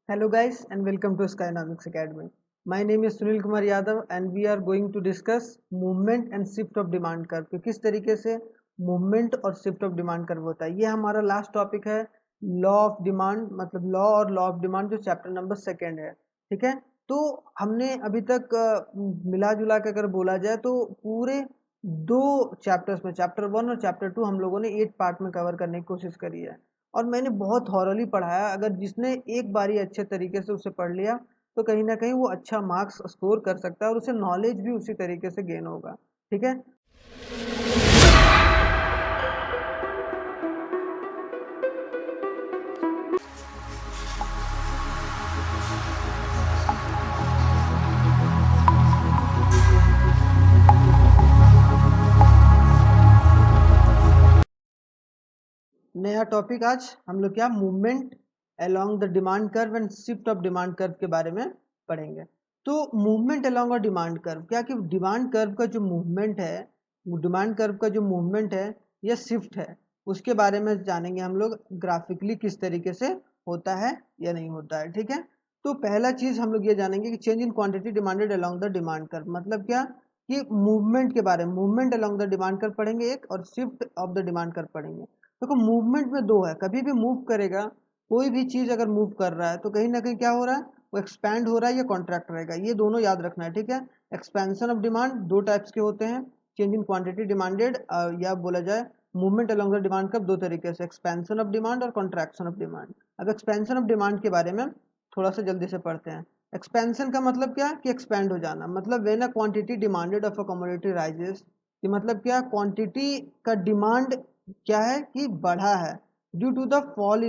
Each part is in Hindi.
Hello guys and welcome to Skynomics Academy. My name is Sunil Kumar Yadav and we are going to discuss movement and shift of demand curve कि किस तरीके से movement और shift of demand curve होता है। ये हमारा लास्ट टॉपिक है लॉ ऑफ डिमांड, मतलब लॉ और लॉ ऑफ डिमांड जो चैप्टर नंबर 2 है। ठीक है, तो हमने अभी तक मिला जुला के अगर बोला जाए तो पूरे दो चैप्टर्स में, चैप्टर 1 और चैप्टर 2 हम लोगों ने 8 पार्ट में कवर करने की कोशिश करी है और मैंने बहुत थॉरली पढ़ाया। अगर जिसने एक बारी अच्छे तरीके से उसे पढ़ लिया तो कहीं ना कहीं वो अच्छा मार्क्स स्कोर कर सकता है और उसे नॉलेज भी उसी तरीके से गेन होगा। ठीक है, नया टॉपिक आज हम लोग क्या movement along the demand curve and shift of demand curve के बारे में पढ़ेंगे। तो मूवमेंट अलोंग और डिमांड कर्व क्या कि डिमांड कर्व का जो मूवमेंट है, डिमांड कर्व का जो मूवमेंट है या शिफ्ट है, उसके बारे में जानेंगे हम लोग ग्राफिकली किस तरीके से होता है या नहीं होता है। ठीक है, तो पहला चीज हम लोग ये जानेंगे कि change in quantity demanded along the demand curve मतलब क्या कि मूवमेंट के बारे में, movement along the demand curve पढ़ेंगे एक, और shift of the demand curve पढ़ेंगे। देखो मूवमेंट में दो है, कभी भी मूव करेगा, कोई भी चीज अगर मूव कर रहा है तो कहीं ना कहीं क्या हो रहा है, वो एक्सपैंड हो रहा है या कॉन्ट्रैक्ट रहेगा, ये दोनों याद रखना है। ठीक है, एक्सपेंशन ऑफ डिमांड दो टाइप्स के होते हैं, चेंज इन क्वांटिटी डिमांडेड या बोला जाए movement along the demand curve दो तरीके से, एक्सपेंशन ऑफ डिमांड और कॉन्ट्रैक्शन ऑफ डिमांड। अब एक्सपेंशन ऑफ डिमांड के बारे में थोड़ा सा जल्दी से पढ़ते हैं। एक्सपेंशन का मतलब क्या कि एक्सपैंड हो जाना, मतलब when a quantity demanded of a commodity rises, कि मतलब क्या क्वांटिटी का डिमांड क्या है कि बढ़ा है due to the fall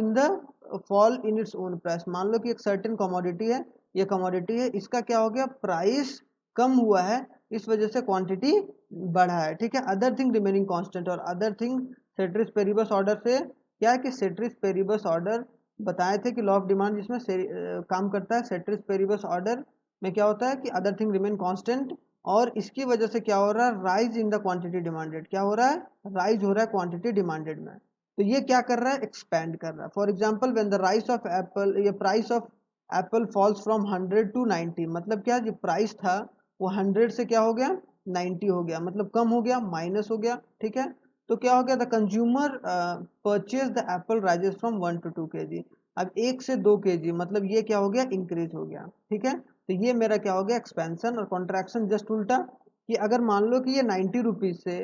in its own price. मान लो कि एक सर्टेन कमोडिटी है, ये कमोडिटी है, इसका क्या हो गया, प्राइस कम हुआ है, इस वजह से क्वांटिटी बढ़ा है। ठीक है, अदर थिंग रिमेनिंग कांस्टेंट, और अदर थिंग सेट्रिस पेरिबस ऑर्डर से क्या है कि सेट्रिस पेरिबस ऑर्डर बताए थे कि लॉ ऑफ डिमांड जिसमें काम करता है, सेट्रिस पेरिबस ऑर्डर में क्या होता है कि अदर थिंग रिमेन कांस्टेंट, और इसकी वजह से क्या हो रहा है, rise in the quantity demanded, क्या हो रहा है, राइज हो रहा है क्वांटिटी डिमांडेड में। तो ये क्या कर रहा है, एक्सपैंड कर रहा है। For example when the price of apple, ये price of apple falls from 100 to 90, मतलब क्या जो प्राइस था वो 100 से क्या हो गया, 90 हो गया, मतलब कम हो गया, माइनस हो गया। ठीक है, तो क्या हो गया, the consumer purchase the Apple rises from 1 to 2 kg। अब 1 से 2 kg, मतलब ये क्या हो गया, इंक्रीज हो गया। ठीक है, तो ये मेरा क्या हो गया, एक्सपेंशन। और कॉन्ट्रैक्शन जस्ट उल्टा, कि अगर मान लो कि ये 90 रुपीज से,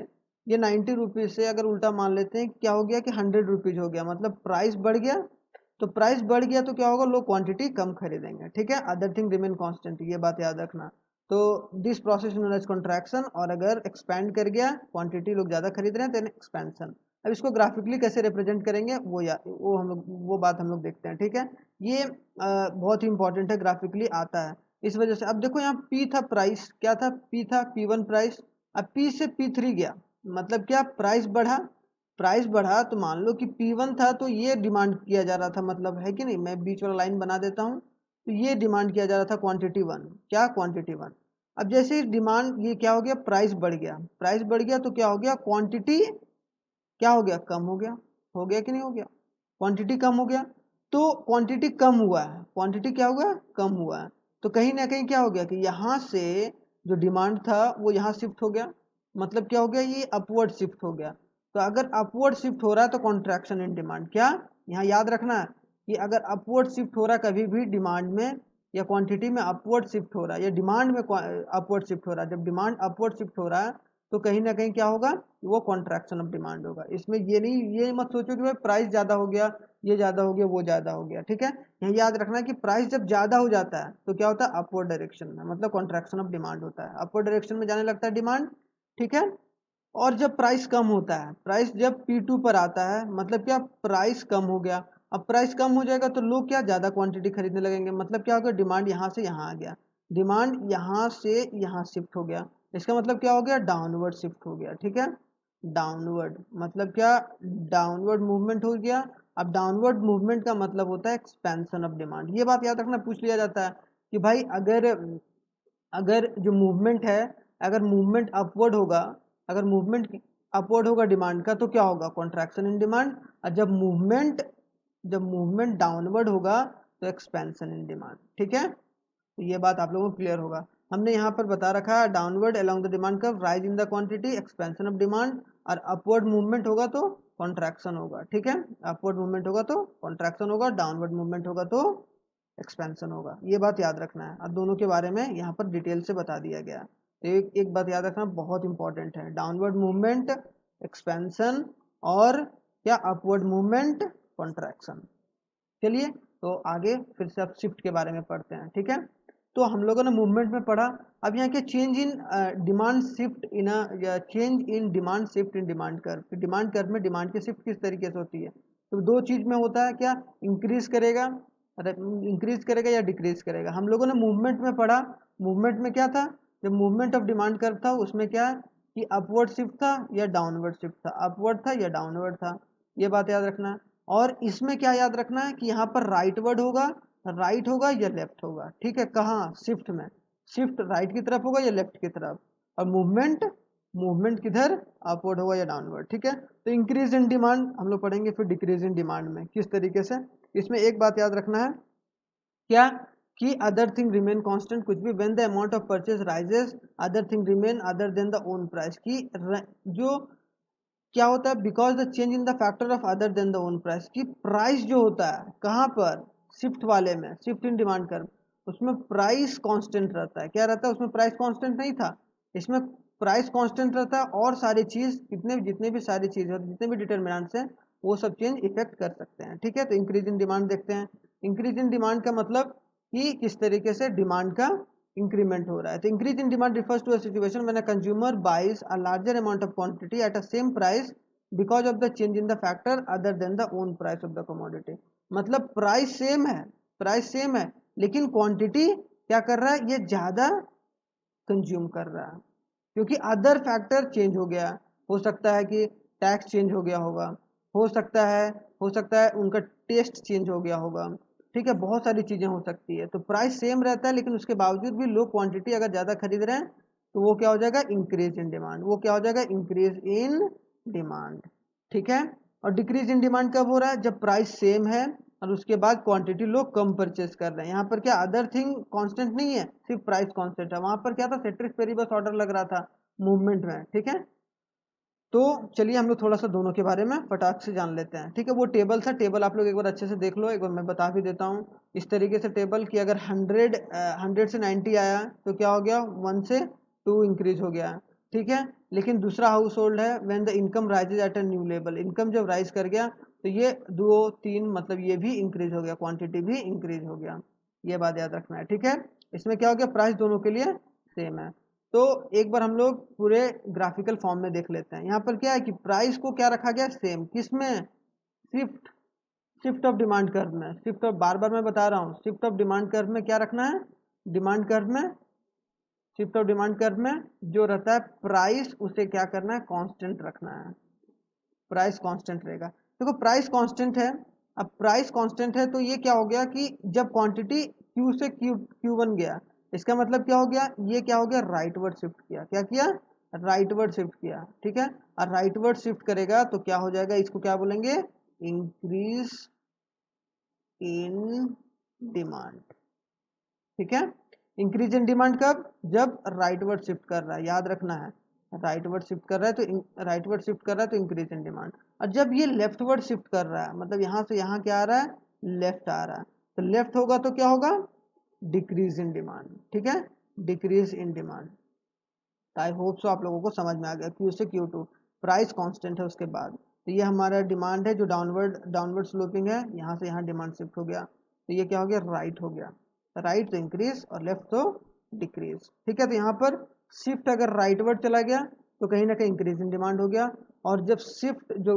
ये 90 रुपीज से अगर उल्टा मान लेते हैं क्या हो गया कि 100 रुपीज हो गया, मतलब प्राइस बढ़ गया। तो प्राइस बढ़ गया तो क्या होगा, लोग क्वांटिटी कम खरीदेंगे। ठीक है, अदर थिंग रिमेन कांस्टेंट, ये बात याद रखना। तो this process known as contraction, और अगर एक्सपैंड कर गया, क्वांटिटी लोग ज्यादा खरीद रहे हैं, देन एक्सपेंशन। अब इसको ग्राफिकली कैसे रिप्रेजेंट करेंगे वो हम लोग वो बात हम लोग देखते हैं। ठीक है, ये बहुत ही इंपॉर्टेंट है, ग्राफिकली आता है इस वजह से। अब देखो यहाँ पी था, प्राइस क्या था, पी था, P1 प्राइस। अब पी से P3 गया, मतलब क्या, प्राइस बढ़ा। प्राइस बढ़ा तो मान लो कि P1 था तो ये डिमांड किया जा रहा था, मतलब है कि नहीं, मैं बीच वाला लाइन बना देता हूँ। तो ये डिमांड किया जा रहा था क्वांटिटी 1, क्या, क्वांटिटी 1। अब जैसे ही डिमांड ये क्या हो गया, प्राइस बढ़ गया, प्राइस बढ़ गया तो क्या हो गया, क्वांटिटी क्या हो गया, कम हो गया कि नहीं हो गया, क्वांटिटी कम हो गया। तो क्वांटिटी कम हुआ है, क्वांटिटी क्या हुआ, कम हुआ है। तो कहीं ना कहीं क्या हो गया कि यहाँ से जो डिमांड था वो यहाँ शिफ्ट हो गया, मतलब क्या हो गया, ये अपवर्ड शिफ्ट हो गया। तो अगर अपवर्ड शिफ्ट हो रहा है तो कॉन्ट्रैक्शन इन डिमांड, क्या, यहाँ याद रखना है कि अगर अपवर्ड शिफ्ट हो रहा है कभी भी डिमांड में या क्वांटिटी में अपवर्ड शिफ्ट हो रहा है, या डिमांड में अपवर्ड शिफ्ट हो रहा है, जब डिमांड अपवर्ड शिफ्ट हो रहा है तो कहीं ना कहीं क्या होगा, वो कॉन्ट्रैक्शन ऑफ डिमांड होगा। इसमें ये नहीं, ये मत सोचो कि भाई प्राइस ज्यादा हो गया, ये ज्यादा हो गया, वो ज्यादा हो गया। ठीक है, यहाँ याद रखना कि प्राइस जब ज्यादा हो जाता है तो क्या होता है, अपवर्ड डायरेक्शन में, मतलब कॉन्ट्रैक्शन ऑफ डिमांड होता है, अपवर्ड डायरेक्शन में जाने लगता है डिमांड। ठीक है, और जब प्राइस कम होता है, प्राइस जब P2 पर आता है, मतलब क्या, प्राइस कम हो गया। अब प्राइस कम हो जाएगा तो लोग क्या, ज्यादा क्वांटिटी खरीदने लगेंगे, मतलब क्या होगा, डिमांड यहाँ से यहाँ आ गया, डिमांड यहाँ से यहाँ शिफ्ट हो गया। इसका मतलब क्या हो गया, डाउनवर्ड शिफ्ट हो गया। ठीक है, डाउनवर्ड मतलब क्या, डाउनवर्ड मूवमेंट हो गया। अब डाउनवर्ड मूवमेंट का मतलब होता है एक्सपेंशन ऑफ डिमांड। ये बात याद रखना, पूछ लिया जाता है कि भाई अगर अगर जो मूवमेंट है, अगर मूवमेंट अपवर्ड होगा, अगर मूवमेंट अपवर्ड होगा डिमांड का तो क्या होगा, कॉन्ट्रैक्शन इन डिमांड। और जब मूवमेंट डाउनवर्ड होगा तो एक्सपेंशन इन डिमांड। ठीक है, तो ये बात आप लोगों को क्लियर होगा। हमने यहाँ पर बता रखा है downward along the demand curve, rise in the quantity, expansion of demand, और अपवर्ड मूवमेंट होगा तो कॉन्ट्रैक्शन होगा। ठीक है, अपवर्ड मूवमेंट होगा तो कॉन्ट्रैक्शन होगा, डाउनवर्ड मूवमेंट होगा तो एक्सपेंशन होगा। ये बात याद रखना है, और दोनों के बारे में यहाँ पर डिटेल से बता दिया गया। तो एक बात याद रखना बहुत इंपॉर्टेंट है, डाउनवर्ड मूवमेंट एक्सपेंशन, और क्या अपवर्ड मूवमेंट कॉन्ट्रैक्शन। चलिए तो आगे फिर से अब शिफ्ट के बारे में पढ़ते हैं। ठीक है, तो हम लोगों ने मूवमेंट में पढ़ा। अब यहाँ के change in demand shift in change in demand shift in demand curve. Demand curve में डिमांड की शिफ्ट किस तरीके से होती है, तो दो चीज में होता है, क्या इंक्रीज करेगा या डिक्रीज करेगा। हम लोगों ने मूवमेंट में पढ़ा, मूवमेंट में क्या था, जब मूवमेंट ऑफ डिमांड कर्व था उसमें क्या है कि अपवर्ड शिफ्ट था या डाउनवर्ड शिफ्ट था, अपवर्ड था या डाउनवर्ड था, ये बात याद रखना है। और इसमें क्या याद रखना है कि यहाँ पर राइटवर्ड होगा, राइट होगा या लेफ्ट होगा। ठीक है, कहाँ, शिफ्ट में, शिफ्ट राइट की तरफ होगा या लेफ्ट की तरफ, और मूवमेंट मूवमेंट किधर, अपवर्ड होगा या डाउनवर्ड। ठीक है, तो इंक्रीज इन डिमांड हम लोग पढ़ेंगे, फिर डिक्रीज इन डिमांड में किस तरीके से। इसमें एक बात याद रखना है, क्या कि अदर थिंग रिमेन कांस्टेंट, कुछ भी when the amount of purchase rises other thing remain other than the own price, की जो क्या होता है, because the change in the factor of other than the own price, की प्राइस जो होता है कहाँ पर, शिफ्ट वाले में, शिफ्ट इन डिमांड कर्व, उसमें प्राइस कांस्टेंट रहता है। क्या रहता है उसमें, प्राइस कांस्टेंट नहीं था, इसमें प्राइस कांस्टेंट रहता है, और सारी चीज जितने भी सारी चीज होती, जितने भी डिटर्मिनेंट्स हैं वो सब चेंज इफेक्ट कर सकते हैं। ठीक है, तो इंक्रीज इन डिमांड देखते हैं। इंक्रीज इन डिमांड का मतलब कि किस तरीके से डिमांड का इंक्रीमेंट हो रहा है। तो increase in demand refers to a situation when a consumer buys a larger amount of quantity at a same price because of the change in the factor other than the own price of the commodity. मतलब प्राइस सेम है, प्राइस सेम है, लेकिन क्वांटिटी क्या कर रहा है, ये ज्यादा कंज्यूम कर रहा है, क्योंकि अदर फैक्टर चेंज हो गया। हो सकता है कि टैक्स चेंज हो गया होगा, हो सकता है उनका टेस्ट चेंज हो गया होगा। ठीक है, बहुत सारी चीजें हो सकती है। तो प्राइस सेम रहता है, लेकिन उसके बावजूद भी लोग क्वांटिटी अगर ज्यादा खरीद रहे हैं तो वो क्या हो जाएगा, इंक्रीज इन डिमांड। वो क्या हो जाएगा, इंक्रीज इन डिमांड। ठीक है, और डिक्रीज इन डिमांड कब हो रहा है, जब प्राइस सेम है और उसके बाद क्वांटिटी लोग कम परचेस कर रहे हैं। यहाँ पर क्या अदर थिंग कांस्टेंट नहीं है, सिर्फ प्राइस कांस्टेंट है। वहां पर क्या था, सेट्रिक पेरिबस ऑर्डर लग रहा था मूवमेंट में। ठीक है, तो चलिए हम लोग थोड़ा सा दोनों के बारे में फटाक से जान लेते हैं। ठीक है, वो टेबल था, टेबल आप लोग एक बार अच्छे से देख लो, एक बार मैं बता भी देता हूँ। इस तरीके से टेबल कि अगर 100 से 90 आया तो क्या हो गया, 1 से 2 इंक्रीज हो गया। ठीक है, लेकिन दूसरा हाउस होल्ड है, when the income rises at a new level, income जब राइज कर गया तो ये 2 3 मतलब ये भी इंक्रीज हो गया, क्वांटिटी भी इंक्रीज हो गया। ये बात याद रखना है। ठीक है, इसमें क्या हो गया, प्राइस दोनों के लिए सेम है। तो एक बार हम लोग पूरे ग्राफिकल फॉर्म में देख लेते हैं। यहाँ पर क्या है कि प्राइस को क्या रखा गया, सेम, किसमें, shift shift of demand curve में। शिफ्ट ऑफ, बार बार मैं बता रहा हूँ, शिफ्ट ऑफ डिमांड कर्व में क्या रखना है, डिमांड कर्व में, शिफ्ट ऑफ डिमांड कर्व में जो रहता है प्राइस, उसे क्या करना है, कांस्टेंट रखना है। प्राइस कांस्टेंट रहेगा। देखो प्राइस कांस्टेंट है, अब प्राइस कांस्टेंट है तो ये क्या हो गया कि जब क्वांटिटी क्यू से क्यू बन गया, इसका मतलब क्या हो गया, ये क्या हो गया, राइटवर्ड शिफ्ट किया। क्या किया, राइटवर्ड शिफ्ट किया। ठीक है, और राइटवर्ड शिफ्ट करेगा तो क्या हो जाएगा, इसको क्या बोलेंगे, इंक्रीज इन डिमांड। ठीक है, इंक्रीज इन डिमांड कब, जब राइटवर्ड शिफ्ट कर रहा है, याद रखना है, राइटवर्ड शिफ्ट कर रहा है तो राइटवर्ड शिफ्ट कर रहा है तो इंक्रीज इन डिमांड। और जब ये लेफ्टवर्ड शिफ्ट कर रहा है, मतलब यहाँ से यहाँ क्या आ रहा है, लेफ्ट आ रहा है, तो लेफ्ट होगा तो क्या होगा, डिक्रीज इन डिमांड। ठीक है, decrease in demand. I hope so आप लोगों को समझ में आ गया। क्यू से Q2 प्राइस कांस्टेंट है, उसके बाद तो ये हमारा डिमांड है जो डाउनवर्ड स्लोपिंग है, यहाँ से यहाँ डिमांड शिफ्ट हो गया, तो ये क्या हो गया, राइट हो गया। राइट तो इंक्रीज और लेफ्ट तो डिक्रीज। ठीक है, तो यहाँ पर शिफ्ट अगर राइटवर्ड चला गया तो कहीं ना कहीं इंक्रीज इन डिमांड हो गया, और जब शिफ्ट जो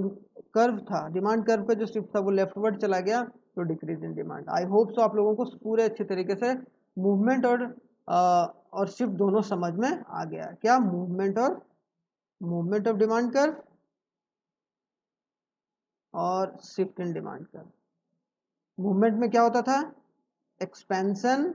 कर्व था, डिमांड कर्व का जो शिफ्ट था वो लेफ्टवर्ड चला गया तो decrease in demand. I hope so आप लोगों को पूरे अच्छे तरीके से मूवमेंट और शिफ्ट दोनों समझ में आ गया। क्या, मूवमेंट ऑफ डिमांड कर्व और shift in demand curve. Movement में क्या होता था, एक्सपेंशन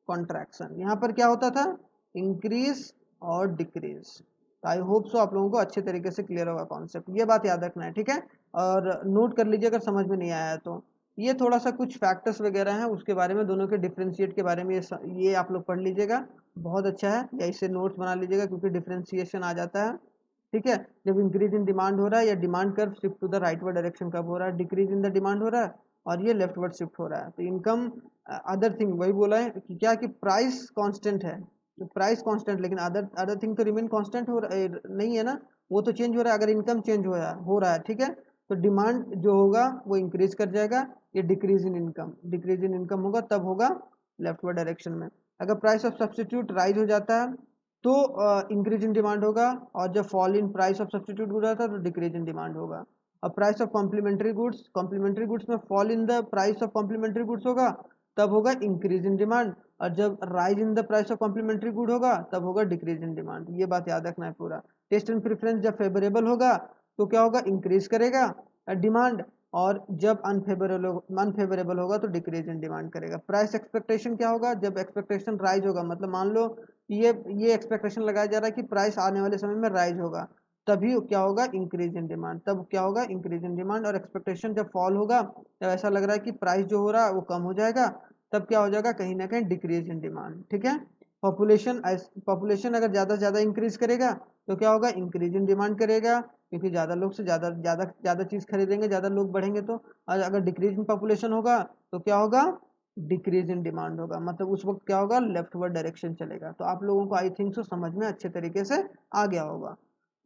कॉन्ट्रैक्शन, यहाँ पर क्या होता था, इंक्रीज और डिक्रीज। आई होप सो आप लोगों को अच्छे तरीके से क्लियर होगा कॉन्सेप्ट, ये बात याद रखना है। ठीक है, और नोट कर लीजिए अगर समझ में नहीं आया तो। ये थोड़ा सा कुछ फैक्टर्स वगैरह हैं, उसके बारे में दोनों के डिफ्रेंशिएट के बारे में ये आप लोग पढ़ लीजिएगा, बहुत अच्छा है, या इसे नोट्स बना लीजिएगा क्योंकि डिफ्रेंशिएशन आ जाता है। ठीक है, जब इंक्रीज इन डिमांड हो रहा है या demand curve shift to the rightward direction कब हो रहा है, डिक्रीज इन द डिमांड हो रहा है और ये लेफ्टवर्ड शिफ्ट हो रहा है। तो इनकम अदर थिंग वही बोला है कि क्या कि प्राइस कांस्टेंट है, तो प्राइस कांस्टेंट, लेकिन अदर अदर थिंग तो रिमेन कांस्टेंट हो नहीं है ना, वो तो चेंज हो रहा है। अगर इनकम चेंज हो रहा है ठीक है, तो डिमांड जो होगा वो इंक्रीज कर जाएगा, ये डिक्रीज इन इनकम होगा, तब होगा लेफ्टवर्ड डायरेक्शन में। अगर प्राइस ऑफ सब्स्टिट्यूट राइज हो जाता है तो इंक्रीज इन डिमांड होगा, और जब fall in price of substitute हो जाता है तो डिक्रीज इन डिमांड होगा। और प्राइस ऑफ कॉम्प्लीमेंट्री गुड्स में fall in the price of complementary goods होगा, तब होगा इंक्रीज इन डिमांड, और जब rise in the price of complementary good होगा तब होगा डिक्रीज इन डिमांड। ये बात याद रखना है पूरा। टेस्ट एंड प्रेफरेंस जब फेवरेबल होगा तो क्या होगा, इंक्रीज करेगा डिमांड, और जब अनफेवरेबल होगा तो डिक्रीज इन डिमांड करेगा। प्राइस एक्सपेक्टेशन क्या होगा, जब एक्सपेक्टेशन राइज होगा, मतलब मान लो ये एक्सपेक्टेशन लगाया जा रहा है कि प्राइस आने वाले समय में राइज होगा, तभी क्या होगा, इंक्रीज इन डिमांड, तब क्या होगा, इंक्रीज इन डिमांड। और एक्सपेक्टेशन जब फॉल होगा, जब ऐसा लग रहा है कि प्राइस जो हो रहा है वो कम हो जाएगा, तब क्या हो जाएगा, कहीं ना कहीं डिक्रीज इन डिमांड। ठीक है, पॉपुलेशन अगर ज़्यादा से ज़्यादा इंक्रीज करेगा तो क्या होगा, इंक्रीज इन डिमांड करेगा, क्योंकि ज़्यादा लोग से ज़्यादा चीज़ खरीदेंगे, ज़्यादा लोग बढ़ेंगे तो। और अगर डिक्रीज इन पॉपुलेशन होगा तो क्या होगा, डिक्रीज इन डिमांड होगा, मतलब उस वक्त क्या होगा, लेफ्टवर्ड डायरेक्शन चलेगा। तो आप लोगों को आई थिंक सो समझ में अच्छे तरीके से आ गया होगा।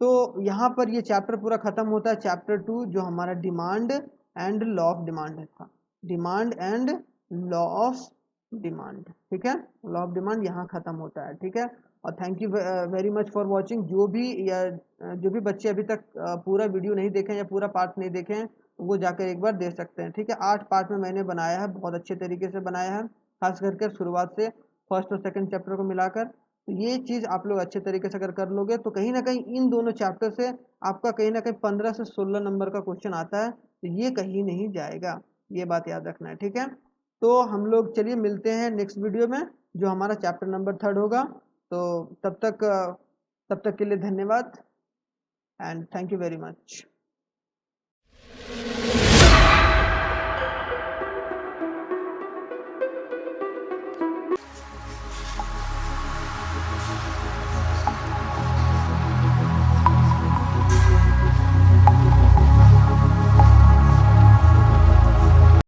तो यहाँ पर ये चैप्टर पूरा खत्म होता है, चैप्टर 2 जो हमारा demand and law of demand था, demand and law of demand. ठीक है, लॉ ऑफ डिमांड यहाँ खत्म होता है। ठीक है, और thank you very much for watching. जो भी बच्चे अभी तक पूरा वीडियो नहीं देखें या पूरा पार्ट नहीं देखें, वो जाकर एक बार देख सकते हैं। ठीक है, 8 पार्ट में मैंने बनाया है, बहुत अच्छे तरीके से बनाया है, खास करके शुरुआत से फर्स्ट और सेकंड चैप्टर को मिलाकर। तो ये चीज़ आप लोग अच्छे तरीके से अगर कर लोगे तो कहीं ना कहीं इन दोनों चैप्टर से आपका कहीं ना कहीं 15 से 16 नंबर का क्वेश्चन आता है, तो ये कहीं नहीं जाएगा, ये बात याद रखना है। ठीक है, तो हम लोग चलिए मिलते हैं नेक्स्ट वीडियो में, जो हमारा चैप्टर नंबर 3 होगा। तो तब तक के लिए धन्यवाद and thank you very much.